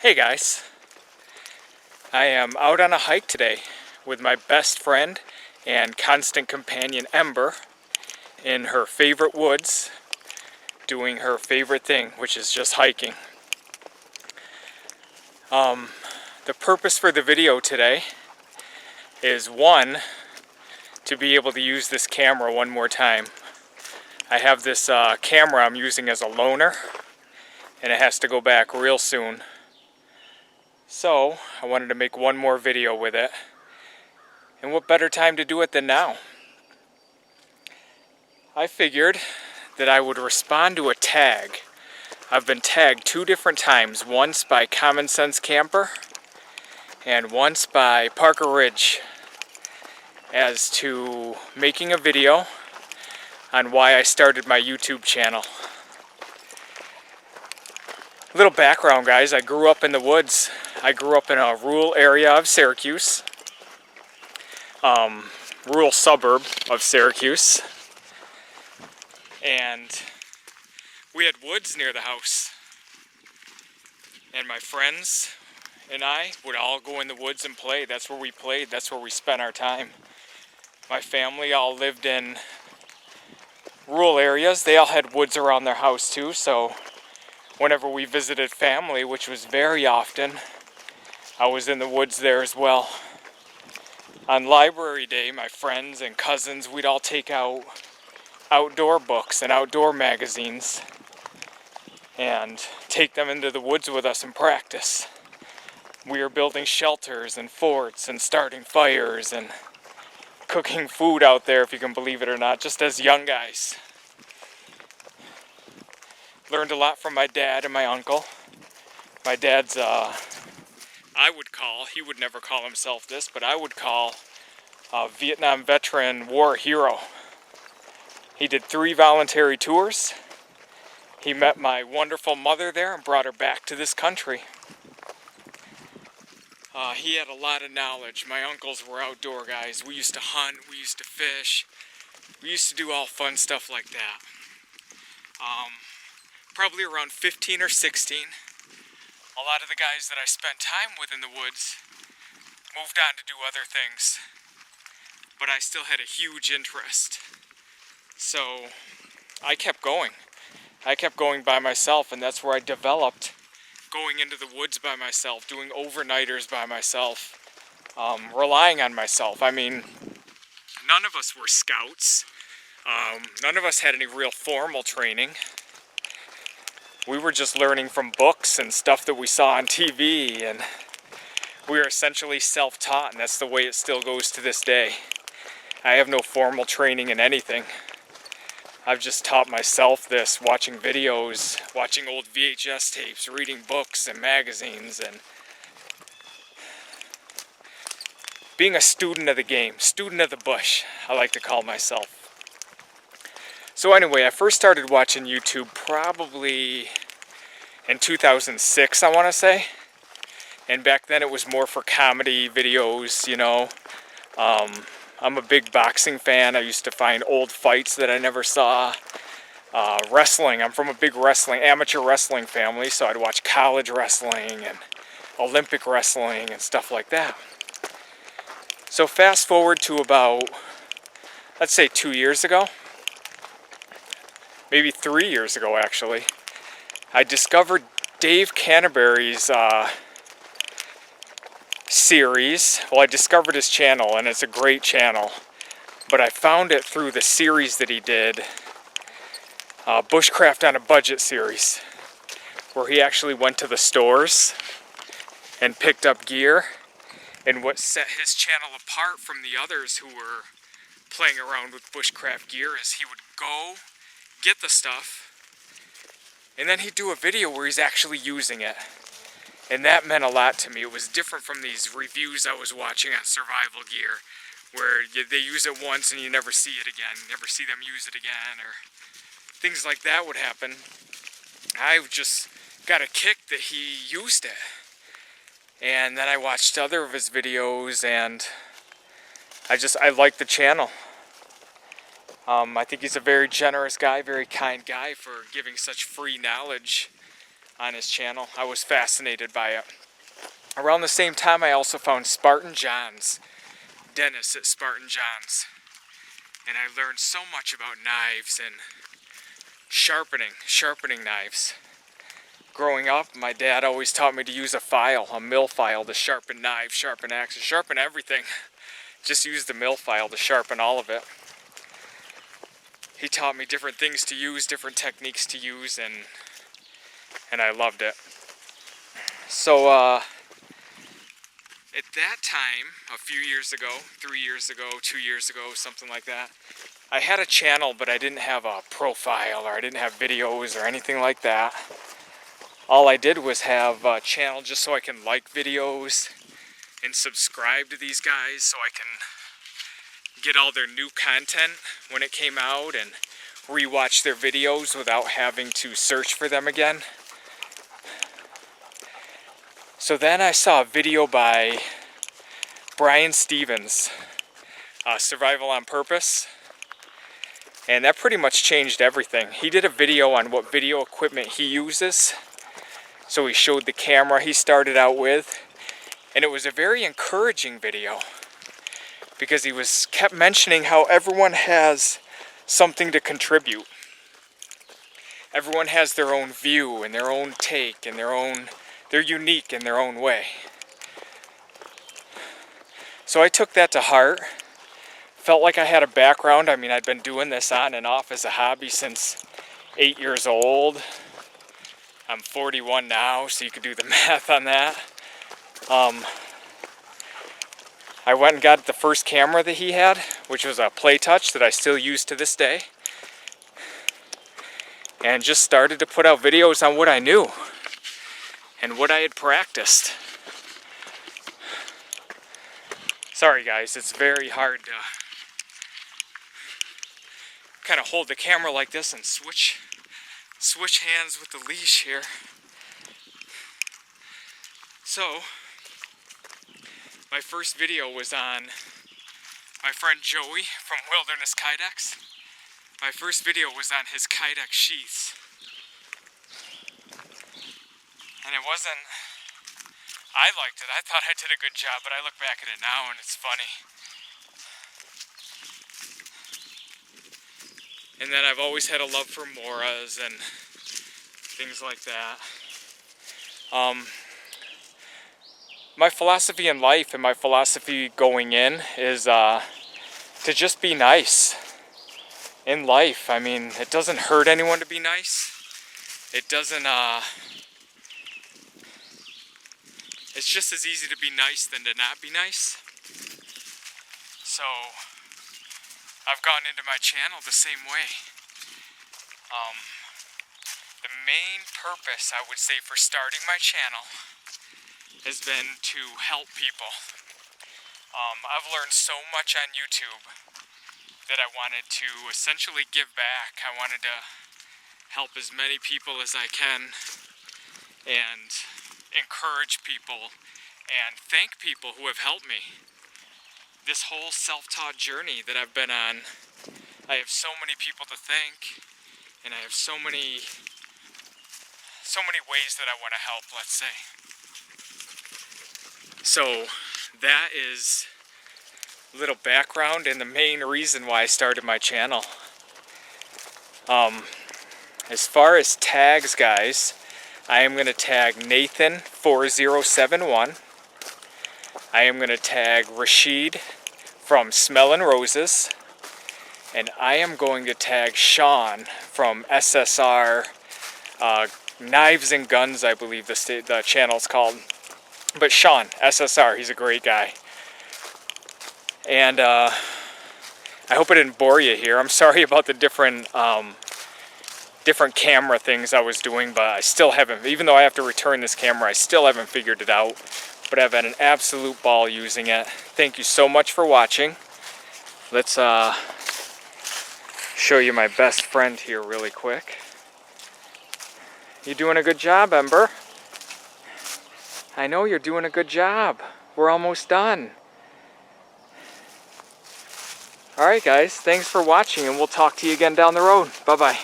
Hey guys, I am out on a hike today with my best friend and constant companion Ember in her favorite woods, doing her favorite thing, which is just hiking. The purpose for the video today is one, to be able to use this camera one more time. I have this camera I'm using as a loaner, and it has to go back real soon. So I wanted to make one more video with it. And what better time to do it than now? I figured that I would respond to a tag. I've been tagged 2 different times, once by Common Sense Camper and once by Parker Ridge, as to making a video on why I started my YouTube channel. A little background, guys. I grew up in the woods. I grew up in a rural area of Syracuse, rural suburb of Syracuse, and we had woods near the house, and my friends and I would all go in the woods and play. That's where we played. That's where we spent our time. My family all lived in rural areas. They all had woods around their house too, so whenever we visited family, which was very often, I was in the woods there as well. On library day, my friends and cousins, we'd all take out outdoor books and outdoor magazines and take them into the woods with us and practice. We were building shelters and forts and starting fires and cooking food out there, if you can believe it or not, just as young guys. Learned a lot from my dad and my uncle. My dad's, I would call, he would never call himself this, but I would call a Vietnam veteran war hero. He did 3 voluntary tours. He met my wonderful mother there and brought her back to this country. He had a lot of knowledge. My uncles were outdoor guys. We used to hunt, we used to fish, we used to do all fun stuff like that. Probably around 15 or 16, a lot of the guys that I spent time with in the woods moved on to do other things, but I still had a huge interest. So I kept going. I kept going by myself, and that's where I developed going into the woods by myself, doing overnighters by myself, relying on myself. I mean, none of us were scouts. None of us had any real formal training. We were just learning from books and stuff that we saw on TV, and we were essentially self-taught, and that's the way it still goes to this day. I have no formal training in anything. I've just taught myself this, watching videos, watching old VHS tapes, reading books and magazines, and being a student of the game, student of the bush, I like to call myself. So anyway, I first started watching YouTube probably in 2006, I want to say. And back then it was more for comedy videos, you know. I'm a big boxing fan. I used to find old fights that I never saw. Wrestling, I'm from a big amateur wrestling family, so I'd watch college wrestling and Olympic wrestling and stuff like that. So fast forward to about, let's say 2 years ago. Maybe 3 years ago, actually, I discovered Dave Canterbury's series. Well, I discovered his channel, and it's a great channel, but I found it through the series that he did, Bushcraft on a Budget series, where he actually went to the stores and picked up gear. And what set his channel apart from the others who were playing around with bushcraft gear is he would go get the stuff, and then he'd do a video where he's actually using it. And that meant a lot to me. It was different from these reviews I was watching on survival gear, where they use it once and you never see it again, never see them use it again, or things like that would happen. I just got a kick that he used it. And then I watched other of his videos, and I like the channel. I think he's a very generous guy, very kind guy for giving such free knowledge on his channel. I was fascinated by it. Around the same time, I also found SpartanJohns, Dennis at SpartanJohns. And I learned so much about knives and sharpening knives. Growing up, my dad always taught me to use a mill file to sharpen knives, sharpen axes, sharpen everything. Just use the mill file to sharpen all of it. He taught me different things to use, different techniques to use, and I loved it. So at that time, a few years ago, 3 years ago, 2 years ago, something like that, I had a channel, but I didn't have a profile, or I didn't have videos or anything like that. All I did was have a channel just so I can like videos and subscribe to these guys so I can get all their new content when it came out and rewatch their videos without having to search for them again. So then I saw a video by Brian Stevens, Survival on Purpose, and that pretty much changed everything. He did a video on what video equipment he uses. So he showed the camera he started out with, and it was a very encouraging video because he kept mentioning how everyone has something to contribute. Everyone has their own view and their own take and they're unique in their own way. So I took that to heart. Felt like I had a background. I mean, I'd been doing this on and off as a hobby since 8 years old. I'm 41 now, so you can do the math on that. I went and got the first camera that he had, which was a Play Touch that I still use to this day. And just started to put out videos on what I knew and what I had practiced. Sorry guys, it's very hard to kind of hold the camera like this and switch hands with the leash here. So, my first video was on my friend Joey from Wilderness Kydex. My first video was on his Kydex sheaths. And it wasn't, I liked it. I thought I did a good job, but I look back at it now and it's funny. And then I've always had a love for Moras and things like that. My philosophy in life and my philosophy going in is to just be nice in life. I mean, it doesn't hurt anyone to be nice. It doesn't, it's just as easy to be nice than to not be nice. So, I've gone into my channel the same way. The main purpose, I would say, for starting my channel has been to help people. I've learned so much on YouTube that I wanted to essentially give back. I wanted to help as many people as I can and encourage people and thank people who have helped me. This whole self-taught journey that I've been on, I have so many people to thank, and I have so many ways that I want to help, let's say. So that is a little background and the main reason why I started my channel. As far as tags, guys, I am going to tag Nathan4071. I am going to tag Rashid from Smellin' Roses. And I am going to tag Sean from SSR Knives and Guns, I believe the channel's called. But Sean, SSR, he's a great guy. And I hope I didn't bore you here. I'm sorry about the different camera things I was doing, but I still haven't, even though I have to return this camera, I still haven't figured it out. But I've had an absolute ball using it. Thank you so much for watching. Let's show you my best friend here really quick. You doing a good job, Ember? I know you're doing a good job. We're almost done. Alright guys, thanks for watching and we'll talk to you again down the road. Bye-bye.